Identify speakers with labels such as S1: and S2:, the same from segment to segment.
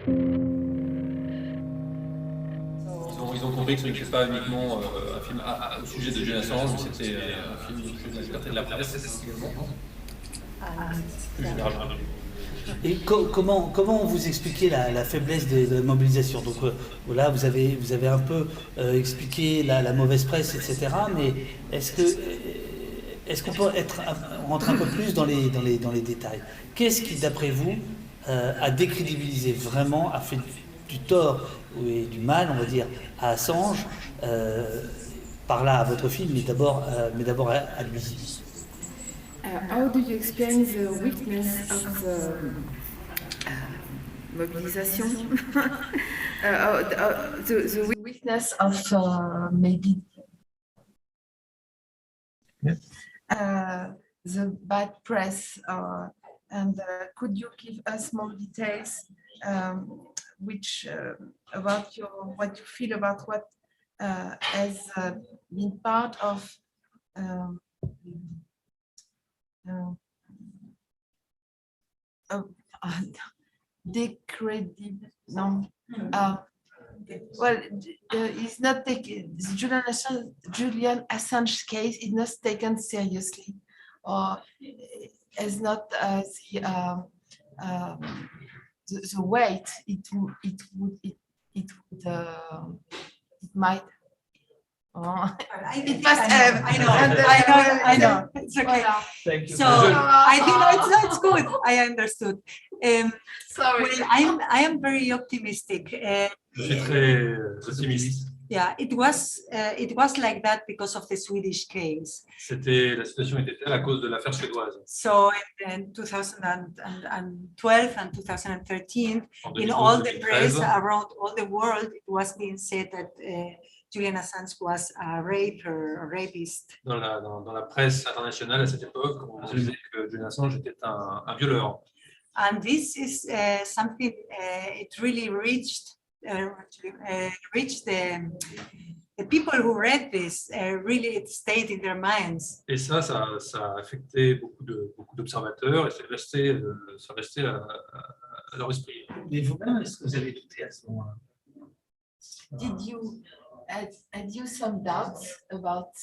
S1: Ils ont compris que ce n'était pas uniquement un film au sujet de Julian Assange, mais c'était un film sur la liberté de la presse également, plus généralement.
S2: Et comment vous expliquez la faiblesse de la mobilisation? Donc voilà, vous avez un peu expliqué la mauvaise presse, etc. Mais est-ce qu'on peut rentrer un peu plus dans les détails? Qu'est-ce qui, d'après vous, a décrédibilisé vraiment, a fait du tort et du mal, on va dire, à Assange, par là à votre film, mais d'abord à lui?
S3: How do you explain the weakness of the mobilisation? The weakness of maybe the bad press, and could you give us more details, which about what you feel about what has been part of decredible? No. Well, it's not taken. Julian Assange's case is not taken seriously, or is not the weight it might. It must have.
S4: I know. It's okay.
S3: Voilà.
S1: Thank you.
S4: So I think no, it's good. I understood.
S3: Sorry.
S4: Well, I am very optimistic.
S1: Je suis très optimiste.
S4: Yeah, it was like that because of the Swedish case.
S1: La situation était telle à cause de l'affaire suédoise.
S4: So in 2012 and 2013, in all the press around all the world, it was being said that Julian Assange was a rapist.
S1: Dans la presse internationale à cette époque, on disait que Julian Assange était un violeur.
S4: And this is something it really reached the people who read this. Really, it stayed in their minds.
S1: Et ça a affecté beaucoup d'observateurs et ça restait à leur esprit.
S2: Mais vous-même, est-ce que vous avez douté à ce moment-là?
S3: Had you some doubts about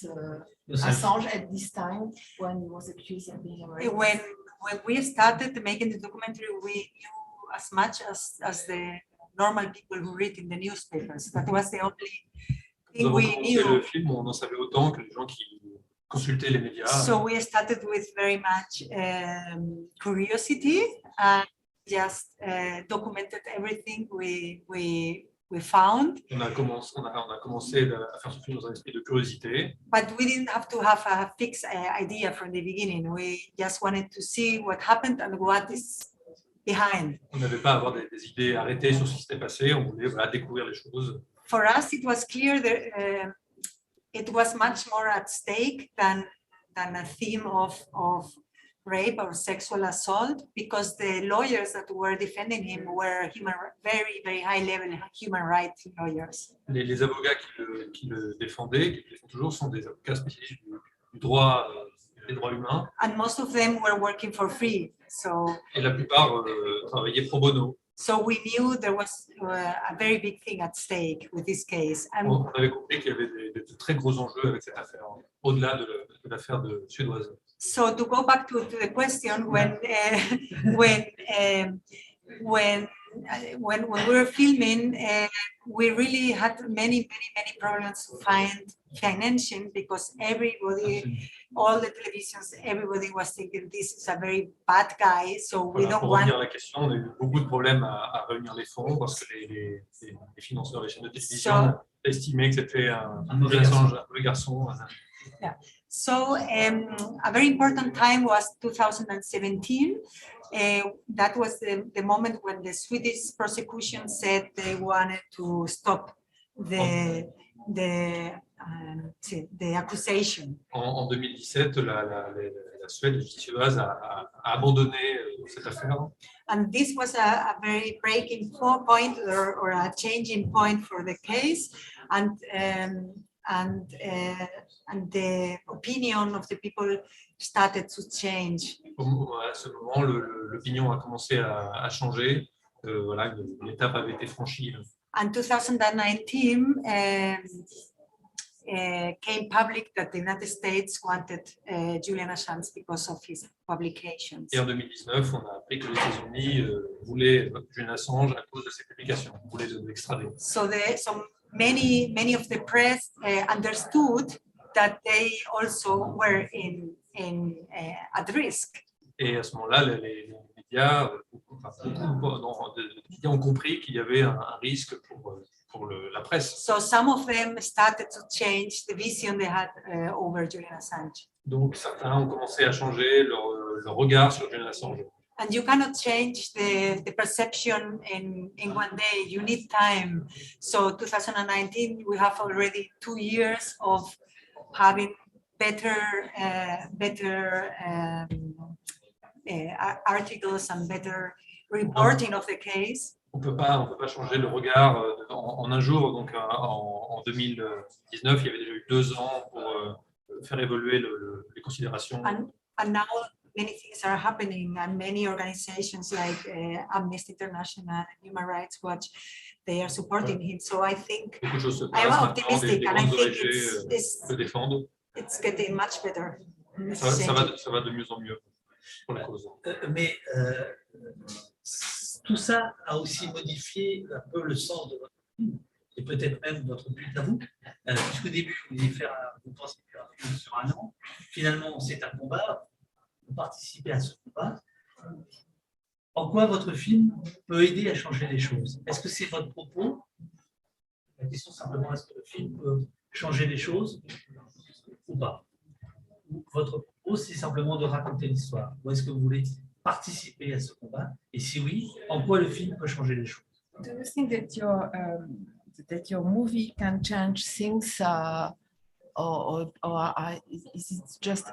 S3: Assange at this time when he was accused of being a rapist?
S4: When we started making the documentary, we knew as much as the normal people who read in the newspapers. That was the only thing we knew.
S1: Le film, on en savait autant que les gens qui consultaient les médias.
S4: So we started with very much curiosity and just documented everything we found.
S1: On a commencé à faire ce film dans un esprit de curiosité.
S4: But we didn't have to have a fixed idea from the beginning. We just wanted to see what happened and what is behind.
S1: On n'avait pas à avoir des idées arrêtées sur ce qui s'était passé. On voulait découvrir les choses.
S4: For us, it was clear that it was much more at stake than a theme of rape or sexual assault, because the lawyers that were defending him were very high level human rights lawyers.
S1: Les avocats qui le défendaient, qui le défendent toujours, sont des avocats spécialistes du droit, des droits humains.
S4: And most of them were working for free.
S1: Et la plupart travaillaient pro bono.
S4: So we knew there was a very big thing at stake with this case.
S1: On avait compris qu'il y avait de très gros enjeux avec cette affaire, au-delà de l'affaire suédoise.
S4: So to go back to the question, when we were filming, we really had many problems to find financing, because everybody, all the televisions, everybody was thinking this is a very bad guy, so we don't want.
S1: Pour revenir à la question, on a eu beaucoup de problèmes à réunir les fonds parce que les financeurs, les chaînes de télévision estimaient que c'était un mauvais garçon.
S4: Yeah. So a very important time was 2017. That was the moment when the Swedish prosecution said they wanted to stop the accusation.
S1: En 2017, la Suède, la justice suédoise a abandonné cette affaire.
S4: And this was a very breaking point or a changing point for the case, and the opinion of the people started to change.
S1: À ce moment, l'opinion a commencé à changer. voilà, une étape avait été franchie.
S4: And 2019 came public that the United States wanted Julian Assange because of his publications.
S1: Et en 2019, on a appris que les États-Unis voulaient Julian Assange à cause de ses publications, voulaient l'extrader.
S4: So many of the press understood that they also were at risk.
S1: Et à ce moment-là, les médias, beaucoup de médias ont compris qu'il y avait un risque pour la presse.
S4: So some of them started to change the vision they had over Julian Assange.
S1: Donc certains ont commencé à changer leur regard sur Julian Assange.
S4: And you cannot change the perception in one day. You need time. So 2019, we have already 2 years of having better articles and better reporting of the case.
S1: On peut pas changer le regard en un jour. Donc en 2019, il y avait déjà eu 2 ans pour faire évoluer les considérations.
S4: And now many things are happening, and many organizations like Amnesty International, Human Rights Watch, they are supporting him. So I think
S1: Beaucoup de choses se
S4: I'm
S1: passent
S4: optimistic,
S1: des
S4: and I
S1: grandes
S4: think
S1: ONG se défendent.
S4: it's getting much better.
S1: Ça va de mieux en mieux pour la cause.
S2: Mais tout ça a aussi modifié un peu le sens de votre film, et peut-être même votre but à vous. Puisqu'au début, vous pensez faire un film sur 1 an. Finalement, c'est un combat. Vous participez à ce combat. En quoi votre film peut aider à changer les choses? Est-ce que c'est votre propos? La question simplement, est-ce que le film peut changer les choses ou pas? Ou votre propos, c'est simplement de raconter l'histoire? Ou est-ce que vous voulez participer à ce combat? Et si oui, en quoi le film peut changer les choses?
S3: Do you think that your movie can change things, or is it just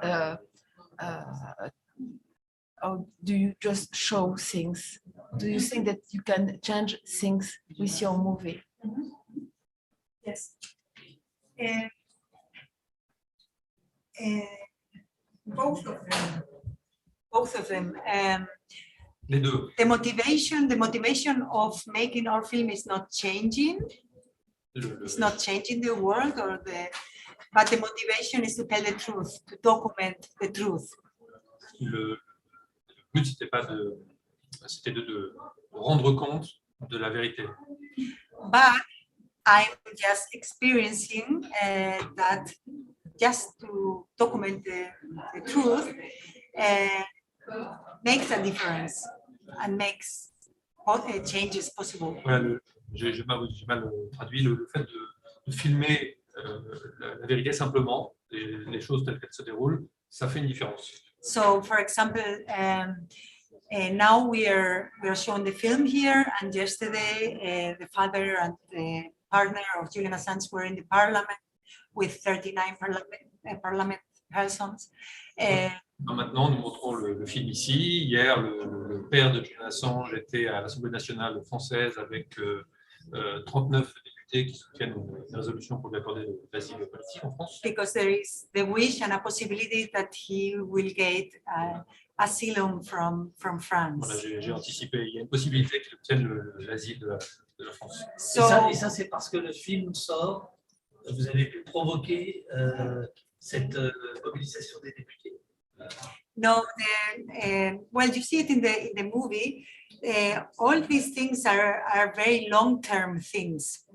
S3: or do you just show things? Do you think that you can change things with your movie?
S4: Yes. Both of them.
S1: Les deux.
S4: The motivation of making our film is not changing. It's not changing the world but the motivation is to tell the truth, to document the truth.
S1: Le but, c'était de rendre compte de la vérité.
S4: But I'm just experiencing that just to document the truth makes a difference and makes changes possible.
S1: Voilà, j'ai mal traduit le fait de filmer la vérité simplement, les choses telles qu'elles se déroulent, ça fait une différence.
S4: So, for example, now we are showing the film here, and yesterday the father and the partner of Julian Assange were in the parliament with 39 parliament persons.
S1: Maintenant, nous montrons le film ici. Hier, le père de Julian Assange était à l'Assemblée nationale française avec 39 députés qui soutiennent une résolution pour lui accorder l'asile politique en France.
S4: Because there is the wish and a possibility that he will get asylum from France.
S1: Voilà, j'ai anticipé. Il y a une possibilité qu'il obtienne l'asile de la France.
S2: Et ça, c'est parce que le film sort. Vous avez pu provoquer cette mobilisation des députés.
S4: No, well, you see it in the movie. All these things are very long-term things.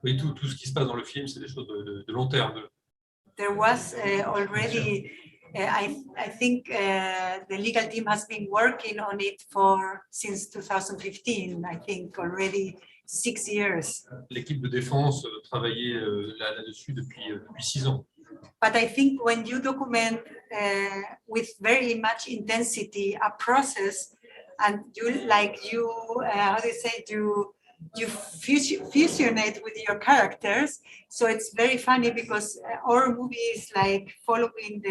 S1: Oui, tout ce qui se passe dans le film, c'est des choses de long terme.
S4: There was already, I think the legal team has been working on it since 2015, I think already 6 years.
S1: L'équipe de défense travaillait là-dessus depuis 6 ans.
S4: But I think when you document with very much intensity a process, and how do you say, you fusionate with your characters, so it's very funny because our movie is like following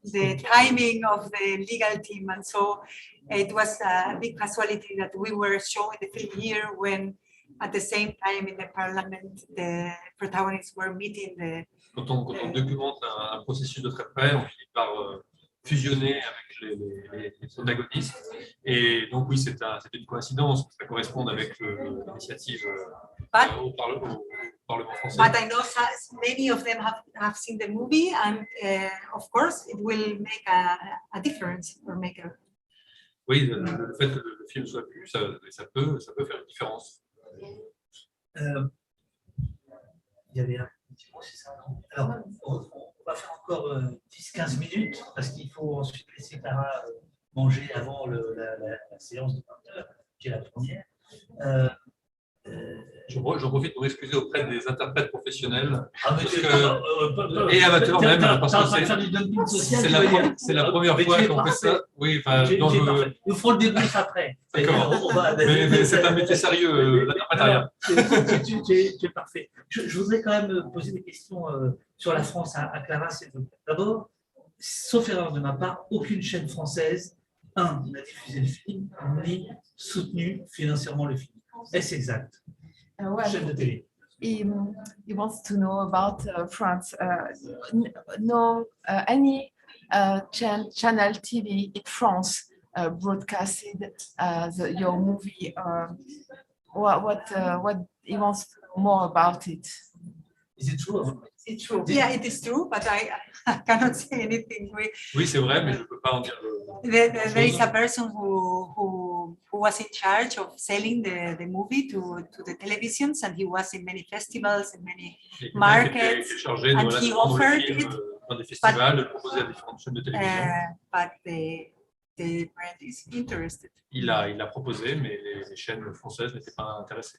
S4: the timing of the legal team, and so it was a big casualty that we were showing the film here when at the same time in the parliament the protagonists were meeting the.
S1: Quand on documente un processus de très près, on finit par fusionner avec les protagonistes. Et donc oui, c'était une coïncidence, ça correspond avec l'initiative au Parlement français.
S4: But I know many of them have seen the movie, and of course, it will make a difference or make a.
S1: Oui, le fait que le film soit vu, ça peut faire une différence.
S2: Il y avait un petit mot, c'est ça, non? Alors, on va faire encore 10-15 minutes parce qu'il faut ensuite laisser Clara manger avant la séance de 20 heures, qui est la première.
S1: J'en profite pour m'excuser auprès des interprètes professionnels
S2: et
S1: amateurs même, parce que c'est la première fois qu'on fait ça. Oui,
S2: nous ferons le débrief après.
S1: D'accord. Mais c'est un métier sérieux, l'interprétariat.
S2: Tu es parfait. Je voudrais quand même poser des questions sur la France à Clara. D'abord, sauf erreur de ma part, aucune chaîne française, n'a diffusé le film, ni soutenu financièrement le film. Est-ce exact? Chaîne de télé.
S3: He wants to know about France. Any channel TV in France broadcasted your movie. What he wants to know more about it.
S2: Is it true?
S3: It's true.
S4: Yeah, it is true, but I cannot say anything.
S1: Oui, c'est vrai, mais je ne peux pas en dire.
S4: There is a person who was in charge of selling the movie to the televisions, and he was in many festivals and many markets, and he offered it.
S1: Dans des festivals, de le proposer à différentes chaînes de télévision.
S4: But the brand is interested.
S1: Il l'a proposé, mais les chaînes françaises n'étaient pas intéressées.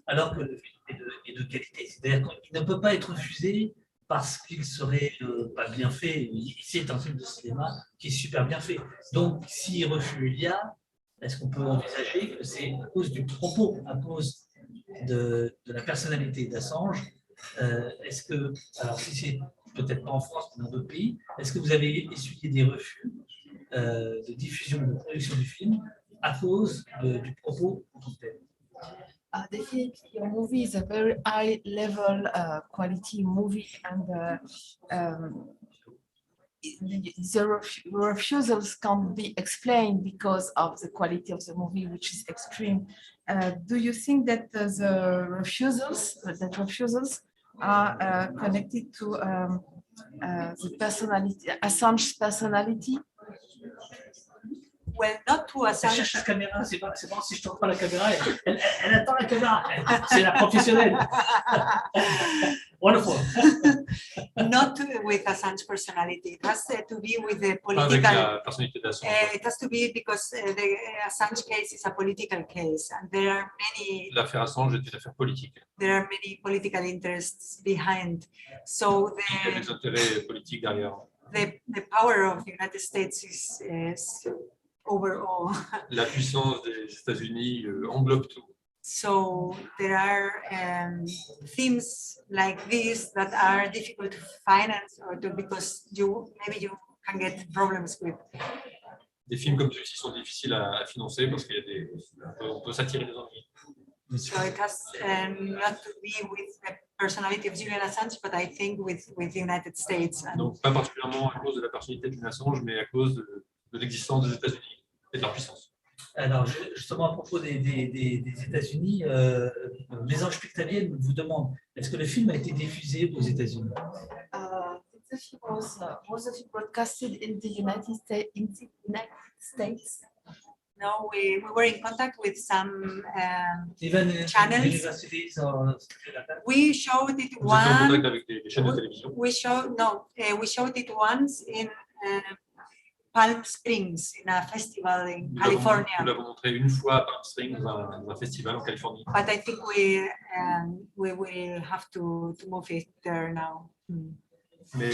S2: Alors que le film est de qualité, c'est-à-dire qu'il ne peut pas être refusé parce qu'il serait pas bien fait. C'est un film de cinéma qui est super bien fait. Donc, si refus il y a, est-ce qu'on peut envisager que c'est à cause du propos, à cause de la personnalité d'Assange? Est-ce que, alors si c'est peut-être pas en France, mais dans d'autres pays, est-ce que vous avez essuyé des refus de diffusion, de production du film à cause du propos en tant que tel?
S3: Definitely, your movie is a very high level quality movie, and the refusals can't be explained because of the quality of the movie, which is extreme. Do you think that the refusals are connected to the personality, Assange's personality?
S4: Well, not to
S2: Elle
S4: Assange.
S2: cherche la caméra, c'est pas si je tourne pas la caméra, elle attend la caméra, c'est la professionnelle. Wonderful.
S4: Not with Assange's personality. It has to be with the
S1: Pas avec
S4: political.
S1: la personnalité d'Assange.
S4: It has to be because the Assange case is a political case, and there are many.
S1: L'affaire Assange est une affaire politique.
S4: There are many political interests behind. So
S1: Il y a des intérêts politiques derrière.
S4: the power of the United States is overall.
S1: La puissance des États-Unis englobe tout.
S4: So there are themes like this that are difficult to finance or to, because maybe you can get problems with.
S1: Des films comme ceux-ci sont difficiles à financer parce qu'il y a on peut s'attirer des ennuis.
S4: So it has not to be with the personality of Julian Assange, but I think with the United States.
S1: Donc pas particulièrement à cause de la personnalité de Julian Assange, mais à cause de l'existence des États-Unis et de leur puissance.
S2: Alors justement à propos des États-Unis, Mésange Pictavienne vous demande, est-ce que le film a été diffusé aux États-Unis?
S3: The film was it broadcasted in the United States?
S4: No, we were in contact with some
S2: Even
S4: channels.
S2: Universities or
S4: We showed it
S1: Vous étiez en contact
S4: once.
S1: avec des chaînes de télévision.
S4: We showed it once in Palm Springs in a festival in
S1: Nous
S4: California.
S1: l'avons montré une fois à Palm Springs dans un festival en Californie.
S4: But I think we will have to move it there now.
S1: Mais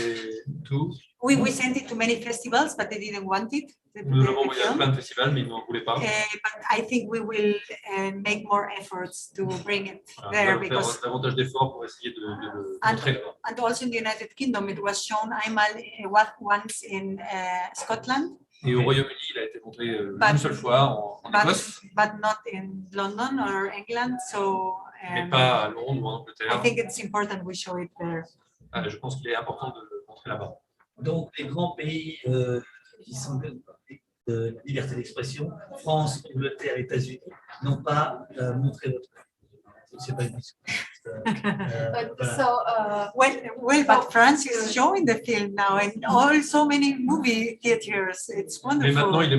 S1: tout,
S4: We sent it to many festivals, but they didn't want it.
S1: nous l'avons envoyé à plein de festivals, mais ils n'en voulaient pas.
S4: But I think we will make more efforts to bring it
S1: Nous
S4: there
S1: allons
S4: because,
S1: faire davantage d'efforts pour essayer de le montrer là-bas.
S4: and also in the United Kingdom, it was shown once in Scotland,
S1: Et au Royaume-Uni, il a été montré une seule fois en Écosse,
S4: but not in London or England. So
S1: mais pas à Londres ou en
S4: I
S1: Angleterre.
S4: think it's important we show it there.
S1: Je pense qu'il est important de le montrer là-bas.
S2: donc les grands pays qui sont de la liberté d'expression, France, Angleterre, États-Unis, n'ont pas montré votre film. C'est pas une question.
S4: But France is showing the film now in so many movie theaters. It's
S1: Mais maintenant,
S4: wonderful.
S1: il est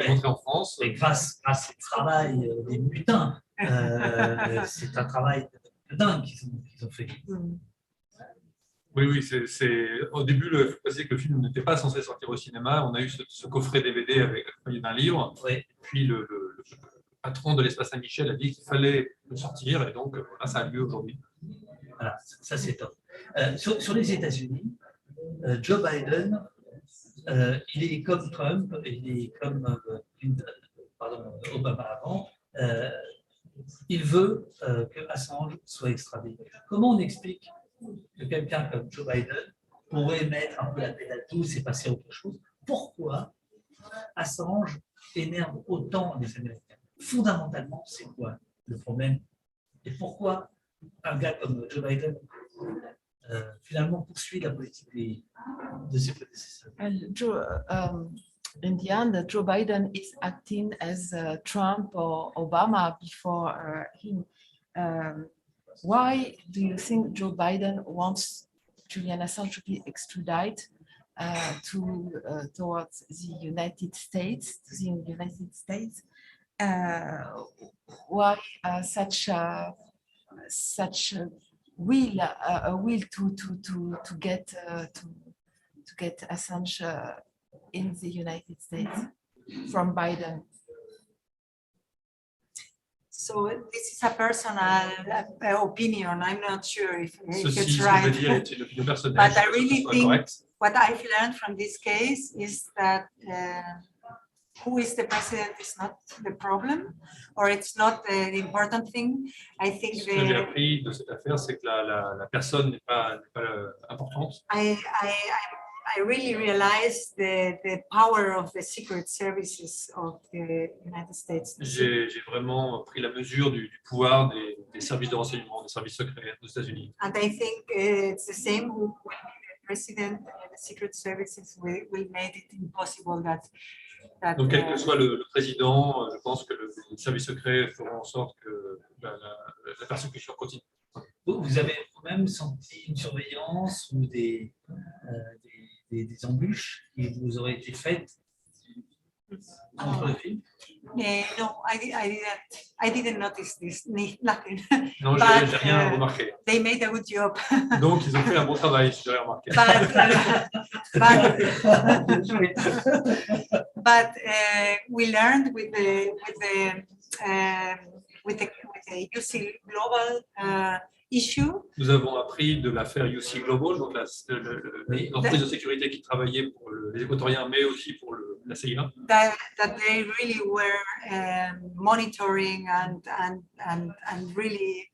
S1: montré en France.
S2: Et grâce au travail des mutins, c'est un travail de dingue qu'ils ont fait.
S1: Oui, au début, il faut préciser que le film n'était pas censé sortir au cinéma. On a eu ce coffret DVD avec accompagné d'un livre.
S2: Oui.
S1: Puis le patron de l'Espace Saint-Michel a dit qu'il fallait le sortir, et donc voilà, ça a lieu aujourd'hui.
S2: Voilà, ça c'est top. Sur les États-Unis, Joe Biden, il est comme Trump, il est comme Obama avant. Il veut que Assange soit extradé. Comment on explique que quelqu'un comme Joe Biden pourrait mettre un peu la pédale douce et passer à autre chose? Pourquoi Assange énerve autant les Américains? Fondamentalement, c'est quoi le problème? Et pourquoi un gars comme Joe Biden finalement poursuit la politique de ses prédécesseurs?
S3: In the end, Joe Biden is acting as Trump or Obama before him. Why do you think Joe Biden wants Julian Assange to be extradited towards the United States? Why such a will to get Assange in the United States from Biden?
S4: So this is a personal opinion. I'm not sure if
S1: Ceci,
S4: it's
S1: ce que je veux
S4: right.
S1: dire, est une opinion personnelle.
S4: But I
S1: Je pense que
S4: really
S1: ce soit
S4: think
S1: correct.
S4: what I've learned from this case is that who is the president is not the problem, or it's not the important thing. I think
S1: Ce que j'ai appris de cette affaire, c'est que la personne n'est pas importante.
S4: I really realized the power of the secret services of the United States.
S1: J'ai vraiment pris la mesure du pouvoir des services de renseignement, des services secrets aux États-Unis.
S4: And I think it's the same when the president and the secret services will make it impossible that
S1: Donc, quel que soit le président, je pense que les services secrets feront en sorte que la persécution continue.
S2: Vous avez vous-même senti une surveillance ou des embûches qui vous auraient été faites contre le film?
S4: No, I didn't notice this, nothing.
S1: Non,
S4: But,
S1: j'ai rien remarqué.
S4: They made a good job.
S1: Donc, ils ont fait un bon travail, j'ai rien remarqué.
S4: But we learned with the UC Global issue.
S1: Nous avons appris de l'affaire UC Global, donc l'entreprise de sécurité qui travaillait pour les équatoriens, mais aussi pour la CIA.
S4: That they really were monitoring and really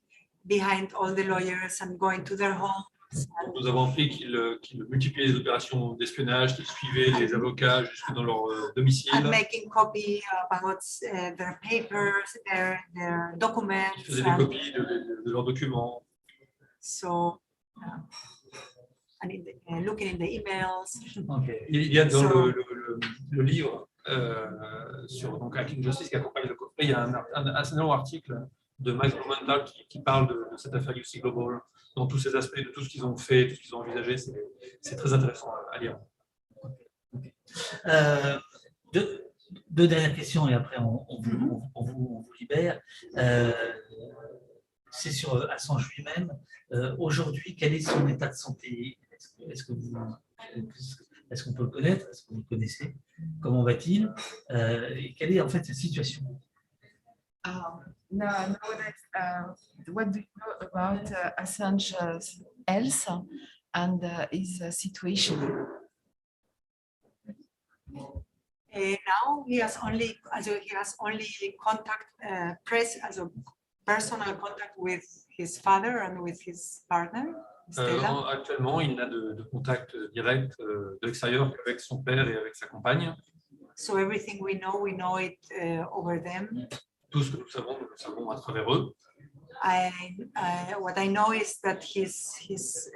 S4: behind all the lawyers and going to their homes.
S1: Nous avons appris qu'ils multipliaient les opérations d'espionnage, qu'ils suivaient les avocats jusque dans leur domicile.
S4: And making copy about their papers, their documents.
S1: Ils faisaient des copies de leurs documents.
S4: So, and looking in the emails.
S2: Okay.
S1: Il y a dans le livre sur Hacking Justice qui accompagne le coffret, il y a un assez long article de Max Blumenthal qui parle de cette affaire UC Global, dans tous ces aspects, de tout ce qu'ils ont fait, tout ce qu'ils ont envisagé. C'est très intéressant à lire.
S2: Deux dernières questions et après on vous libère. C'est sur Assange lui-même. Aujourd'hui, quel est son état de santé? Est-ce qu'on peut le connaître? Est-ce que vous le connaissez? Comment va-t-il? Et quelle est en fait sa situation?
S3: Nowadays, what do you know about Assange's health and his situation?
S4: Now he has only contact, personal contact with his father and with his partner. Stella.
S1: Actuellement, il n'a de contact direct de l'extérieur qu'avec son père et avec sa compagne.
S4: So everything we know it over them.
S1: Tout ce que nous le savons à travers eux.
S4: What I know is that he's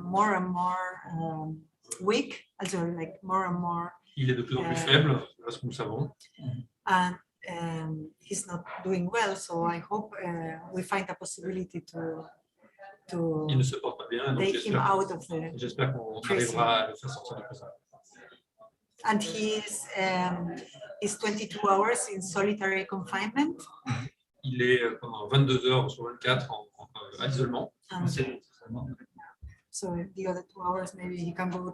S4: more and more weak, also like more and more
S1: Il est de plus en plus faible, voilà ce que nous savons.
S4: and he's not doing well. So I hope we find a possibility
S1: Il ne
S4: to
S1: se porte pas bien, donc
S4: take him out of the.
S1: j'espère qu'on arrivera à le faire sortir de prison.
S4: And he's 22 hours in solitary confinement.
S1: Il est pendant 22 heures sur 24 à l'isolement.
S4: And so the other 2 hours, maybe he can go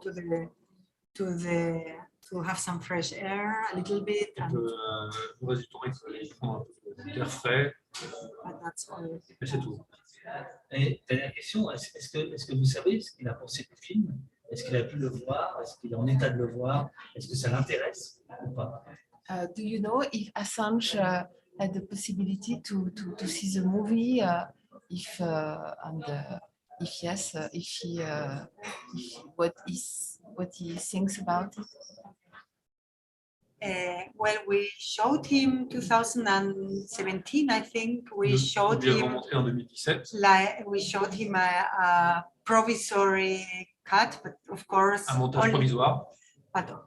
S4: to have some fresh air a little bit.
S1: Et que, le reste du temps, il faut aller prendre un peu d'air frais,
S4: But that's all.
S1: et c'est tout.
S2: Et dernière question, est-ce que vous savez ce qu'il a pensé du film? Est-ce qu'il a pu le voir? Est-ce qu'il est en état de le voir? Est-ce que ça l'intéresse ou pas?
S3: Do you know if Assange had the possibility to see the movie? If yes, what he thinks about it?
S4: Well, we showed him 2017, I think. We
S1: Nous
S4: showed
S1: lui avons
S4: him
S1: montré en 2017
S4: a provisory cut, but of course,
S1: un montage provisoire,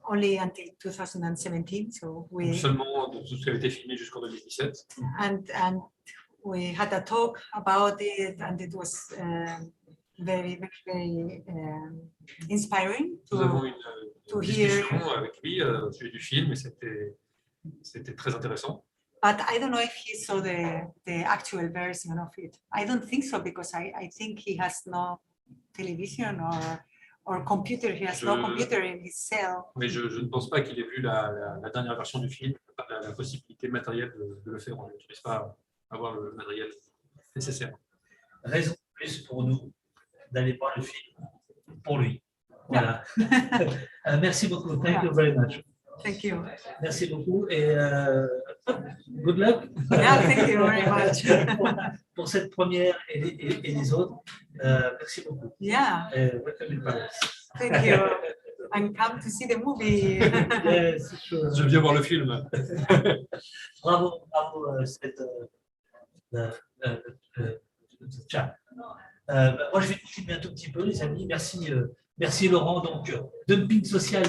S4: only until 2017. So
S1: seulement de tout ce qui avait été filmé jusqu'en 2017.
S4: and we had a talk about it, and it was very inspiring
S1: Nous avons eu
S4: to
S1: une
S4: hear.
S1: discussion avec lui au sujet du film et c'était très intéressant.
S4: But I don't know if he saw the actual version of it. I don't think so, because I think he has no television or computer. He has no
S1: Je-
S4: computer in his cell.
S1: Mais je ne pense pas qu'il ait vu la dernière version du film, la possibilité matérielle de le faire. On n'autorise pas à avoir le matériel nécessaire.
S2: Raison de plus pour nous d'aller voir le film pour lui. Voilà. Merci beaucoup. Thank you very much.
S4: Thank you.
S2: Merci beaucoup et good luck.
S4: Yeah, thank you very much.
S2: pour cette première et les autres. Merci beaucoup.
S4: Yeah,
S2: Welcome in Paris.
S4: thank you. And come to see the movie.
S2: Yes, sure.
S1: Je viens voir le film.
S2: Bravo, cette chat. Moi, je vais continuer un tout petit peu, les amis. Merci Laurent. Donc, dumping social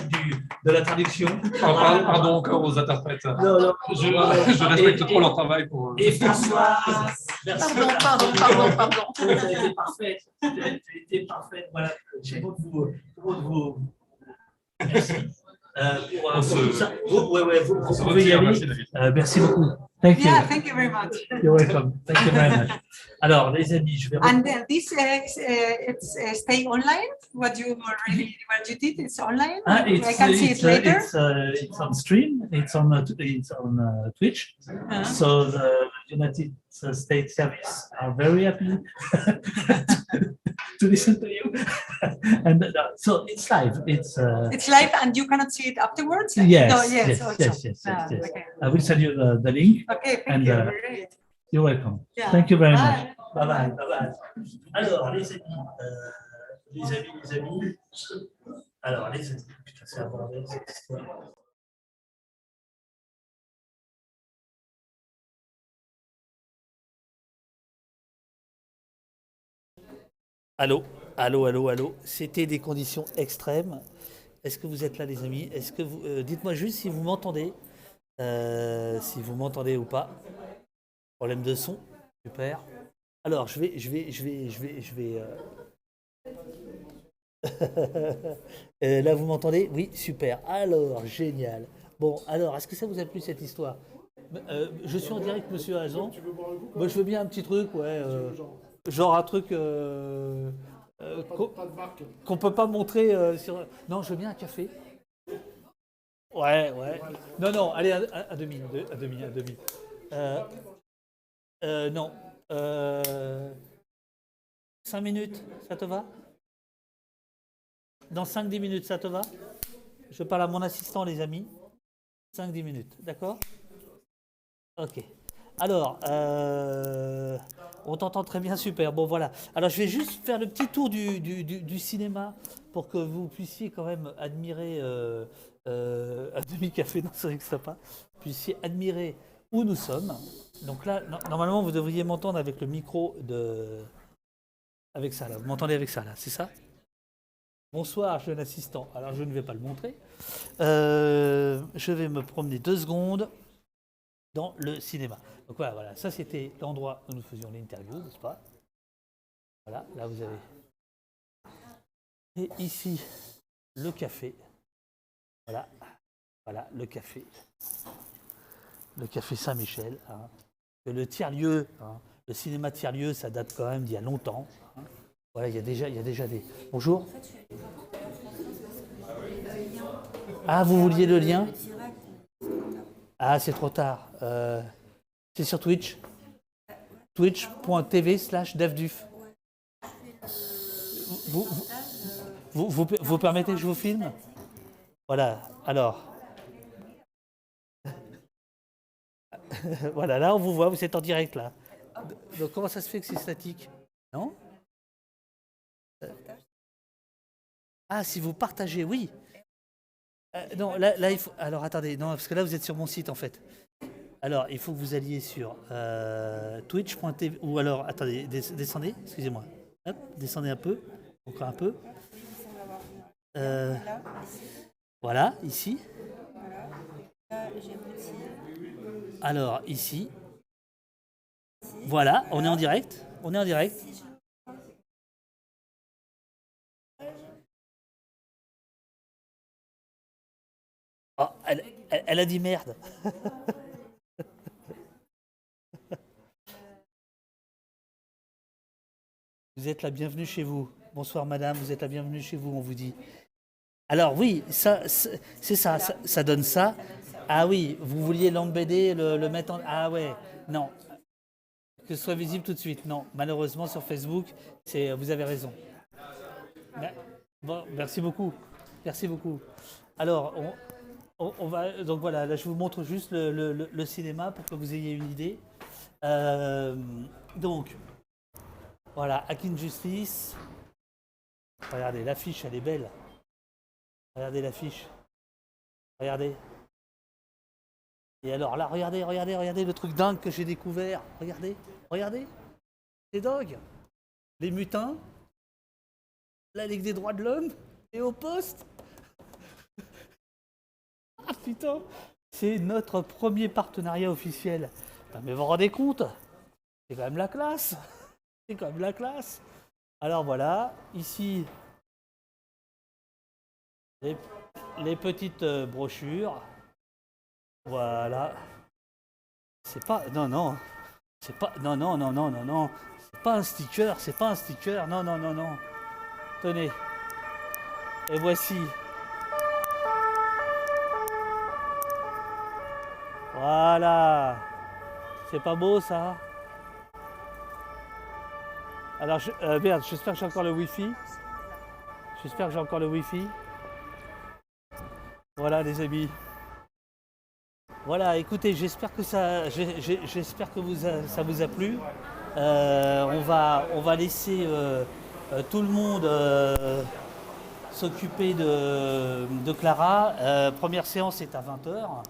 S2: de la traduction.
S1: Pardon encore aux interprètes.
S2: Non,
S1: Je respecte trop leur travail pour.
S2: Et François, merci.
S3: Pardon.
S2: Vous avez été parfaite. Vous avez été parfaite. Voilà, j'ai beau de vous. Merci. Pour tout ça. Vous pouvez y aller. Merci beaucoup. Thank you.
S4: Yeah, thank you very much.
S2: You're welcome. Thank you very much. Alors, les amis, je vais.
S4: And this it's stay online. What you did, it's online. I can see it later.
S2: It's on stream. It's on Twitch. So the United States service are very happy to listen to you. And so it's live. It's
S4: live, and you cannot see it afterwards.
S2: Yes.
S4: No,
S2: Yes.
S4: Okay.
S2: I will send you the link.
S4: Okay,
S2: And,
S4: thank you. Great.
S2: You're welcome.
S4: Yeah.
S2: Thank you very
S4: Bye.
S2: much. Bye bye. Alors, les amis. Alors, les amis. Putain, c'est un bordel, cette histoire. Allô. C'était des conditions extrêmes. Est-ce que vous êtes là, les amis? Est-ce que vous dites-moi juste si vous m'entendez, ou pas. Problème de son, super. Alors, je vais. Là, vous m'entendez? Oui, super. Alors, génial. Bon, alors, est-ce que ça vous a plu cette histoire? Je suis en direct, monsieur Hazan. Moi, je veux bien un petit truc, ouais. Genre un truc qu'on peut pas montrer sur. Non, je veux bien un café. Ouais. Non, allez, un demi. Non. 5 minutes, ça te va? Dans 5-10 minutes, ça te va? Je parle à mon assistant, les amis. 5-10 minutes, d'accord? Ok. Alors, on t'entend très bien, super. Bon, voilà. Alors, je vais juste faire le petit tour du cinéma pour que vous puissiez quand même admirer un demi-café, non, c'est vrai que ça pas. Puissiez admirer où nous sommes. Donc là, normalement, vous devriez m'entendre avec le micro avec ça, là. Vous m'entendez avec ça, là, c'est ça? Bonsoir, jeune assistant. Alors, je ne vais pas le montrer. Je vais me promener 2 secondes dans le cinéma. Donc voilà, ça c'était l'endroit où nous faisions l'interview, n'est-ce pas? Voilà, là vous avez. Et ici, le café. Voilà, voilà, le café. Le café Saint-Michel. Hein. Le tiers-lieu, hein, le cinéma tiers-lieu, ça date quand même d'il y a longtemps. Hein. Voilà, il y a déjà des. Bonjour. Ah, vous vouliez le lien? Ah, c'est trop tard. C'est sur Twitch. Twitch.tv/devduf. Vous permettez que je vous filme? Voilà, alors. Voilà, là on vous voit, vous êtes en direct là. Donc comment ça se fait que c'est statique? Non? Ah, si vous partagez, oui. Non, là il faut. Alors attendez, non, parce que là vous êtes sur mon site en fait. Alors il faut que vous alliez sur twitch.tv ou alors attendez, descendez, excusez-moi. Hop, descendez un peu, encore un peu. Voilà, ici. Alors ici. Voilà, on est en direct. On est en direct. Oh, elle a dit merde. Vous êtes la bienvenue chez vous. Bonsoir madame, vous êtes la bienvenue chez vous, on vous dit. Alors oui, ça, c'est ça, ça donne ça. Ah oui, vous vouliez l'embêter, le mettre en... Ah ouais, non. Que ce soit visible tout de suite. Non, malheureusement sur Facebook, vous avez raison. Bon, merci beaucoup. Merci beaucoup. Alors, on va... Donc voilà, là je vous montre juste le cinéma pour que vous ayez une idée. Donc, voilà, Hacking Justice. Regardez, l'affiche, elle est belle. Regardez l'affiche. Regardez. Et alors là, regardez le truc dingue que j'ai découvert. Regardez. C'est dingue. Les mutins, la Ligue des droits de l'homme et au poste. Ah putain, c'est notre premier partenariat officiel. Mais vous vous rendez compte? C'est quand même la classe. C'est quand même la classe. Alors voilà, ici, les petites brochures. Voilà. C'est pas. Non. C'est pas. Non. C'est pas un sticker. Non. Tenez. Et voici. Voilà. C'est pas beau ça? Alors, merde, j'espère que j'ai encore le Wi-Fi. Voilà les amis. Voilà, écoutez, j'espère que ça vous a plu. On va laisser tout le monde s'occuper de Clara. Première séance est à 20h.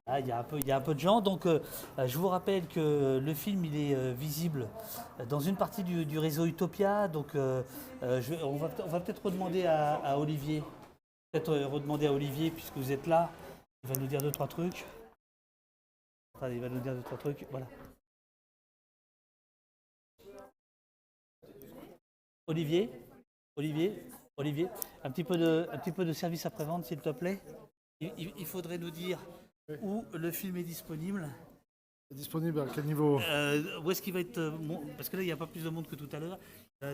S2: Ah, il y a un peu de gens. Donc, je vous rappelle que le film il est visible dans une partie du réseau Utopia. Donc, on va peut-être redemander à Olivier. Puisque vous êtes là. Il va nous dire 2-3 trucs. Attendez, il va nous dire 2-3 trucs. Voilà. Olivier, un petit peu de service après-vente, s'il te plaît. Il faudrait nous dire où le film est disponible.
S5: Disponible à quel niveau?
S2: Où est-ce qu'il va être parce que là, il n'y a pas plus de monde que tout à l'heure.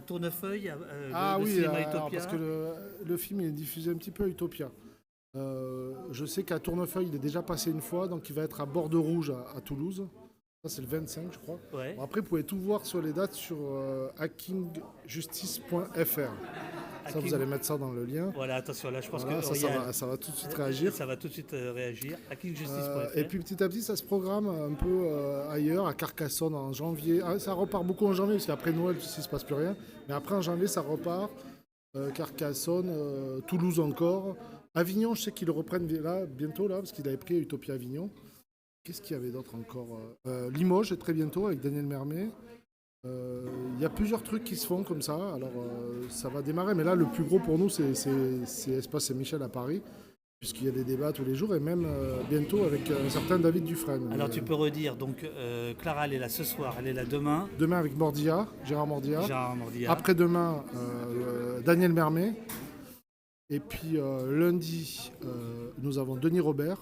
S2: Tournefeuille,
S5: Ah
S2: le
S5: oui,
S2: cinéma
S5: alors,
S2: Utopia.
S5: parce que le film est diffusé un petit peu à Utopia. Je sais qu'à Tournefeuille, il est déjà passé une fois, donc il va être à Bordeaux-Rouge à Toulouse. Ça, c'est le 25, je crois.
S2: Ouais.
S5: Bon, après, vous pouvez tout voir sur les dates sur hackingjustice.fr. Ça, vous allez mettre ça dans le lien.
S2: Voilà, attention, là, je pense
S5: Voilà,
S2: que
S5: ça va tout de suite réagir.
S2: Ça va tout de suite réagir. hackingjustice.fr.
S5: Et puis petit à petit, ça se programme un peu ailleurs, à Carcassonne en janvier. Ah, ça repart beaucoup en janvier, parce qu'après Noël, il ne se passe plus rien. Mais après, en janvier, ça repart. Carcassonne, Toulouse encore. Avignon, je sais qu'ils le reprennent là, bientôt, là, parce qu'il avait pris Utopia Avignon. Qu'est-ce qu'il y avait d'autre encore Limoges, très bientôt, avec Daniel Mermet. Il y a plusieurs trucs qui se font comme ça. Alors, ça va démarrer. Mais là, le plus gros pour nous, c'est Espace Saint-Michel à Paris, puisqu'il y a des débats tous les jours et même bientôt avec un certain David Dufresne.
S2: Alors tu peux redire, donc Clara elle est là ce soir, elle est là demain.
S5: Demain avec Mordia, Gérard Mordia.
S2: Gérard Mordia.
S5: Après-demain, Daniel Mermet. Et puis lundi, nous avons Denis Robert.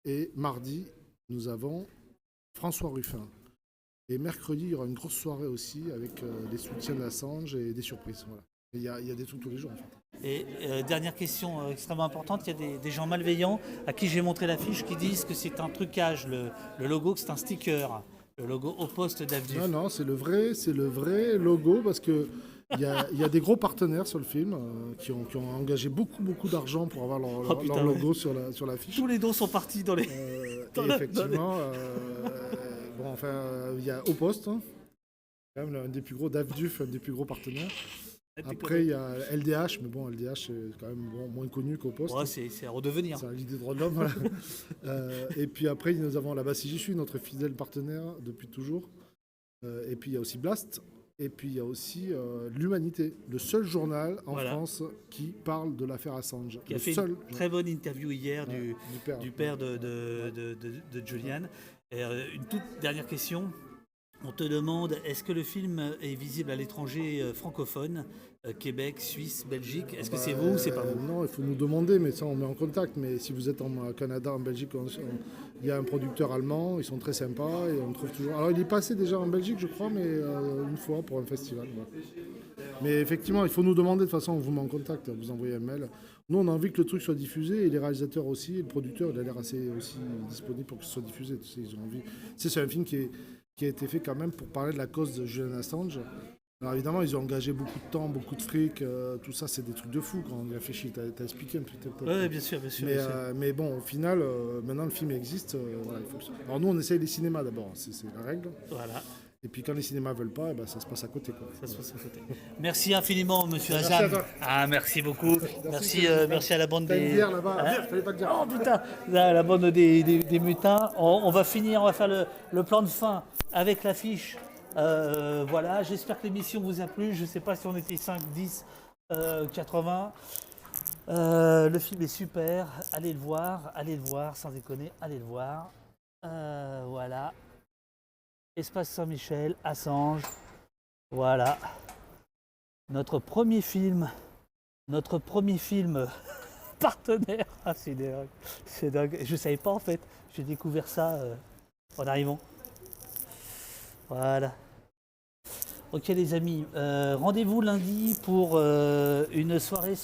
S5: Et mardi, nous avons François Ruffin. Et mercredi, il y aura une grosse soirée aussi avec des soutiens d'Assange et des surprises. Voilà. Il y a des trucs tous les jours en fait.
S2: Et dernière question extrêmement importante, il y a des gens malveillants à qui j'ai montré l'affiche qui disent que c'est un trucage, le logo, que c'est un sticker, le logo au poste d'Avdu.
S5: Non, c'est le vrai logo parce que il y a des gros partenaires sur le film qui ont engagé beaucoup d'argent pour avoir leur logo sur l'affiche.
S2: Tous les dons sont partis dans les...
S5: Effectivement, il y a Au Poste, hein, quand même un des plus gros, DAFDUF, un des plus gros partenaires. Après, il y a LDH, mais bon, LDH, c'est quand même moins connu qu'Au Poste.
S2: Ouais, c'est à redevenir.
S5: C'est l'idée de droits de l'homme, voilà. Et puis après, nous avons la Bassi J'y suis, notre fidèle partenaire depuis toujours. Et puis il y a aussi Blast. Et puis il y a aussi L'Humanité, le seul journal en France qui parle de l'affaire Assange.
S2: Qui a fait une très bonne interview hier du père de Julian. Et, une toute dernière question. On te demande, est-ce que le film est visible à l'étranger francophone, Québec, Suisse, Belgique? Est-ce que c'est vous ou c'est pas vous?
S5: Non, il faut nous demander, mais ça on met en contact. Mais si vous êtes en Canada, en Belgique, il y a un producteur allemand, ils sont très sympas et on trouve toujours... Alors il est passé déjà en Belgique, je crois, mais une fois pour un festival. Ouais. Mais effectivement, il faut nous demander, de toute façon on vous met en contact, vous envoyez un mail. Nous on a envie que le truc soit diffusé et les réalisateurs aussi, et le producteur il a l'air assez aussi disponible pour que ce soit diffusé. Tu sais, ils ont envie. C'est un film qui a été fait quand même pour parler de la cause de Julian Assange. Alors évidemment, ils ont engagé beaucoup de temps, beaucoup de fric, tout ça, c'est des trucs de fou quand on y réfléchit. T'as expliqué un petit peu.
S2: Oui, bien sûr.
S5: Mais bon, au final, maintenant le film existe. Voilà, Alors nous, on essaye les cinémas d'abord, c'est la règle.
S2: Voilà.
S5: Et puis quand les cinémas veulent pas, ça se passe à côté. Quoi.
S2: Ça se passe à côté. Merci infiniment, monsieur
S5: Merci
S2: Azam.
S5: à toi.
S2: Ah, merci beaucoup. Merci à la bande
S5: T'as
S2: des...
S5: une bière là-bas, fallait pas te dire.
S2: Oh putain, la bande des mutins. On va finir, on va faire le plan de fin avec l'affiche. Voilà, j'espère que l'émission vous a plu. Je ne sais pas si on était 5, 10, 80. Le film est super. Allez le voir, sans déconner, allez le voir. Voilà. Espace Saint-Michel, Assange. Voilà. Notre premier film partenaire. Ah, c'est dingue. Je ne savais pas en fait. J'ai découvert ça en arrivant. Voilà. Ok les amis, rendez-vous lundi pour une soirée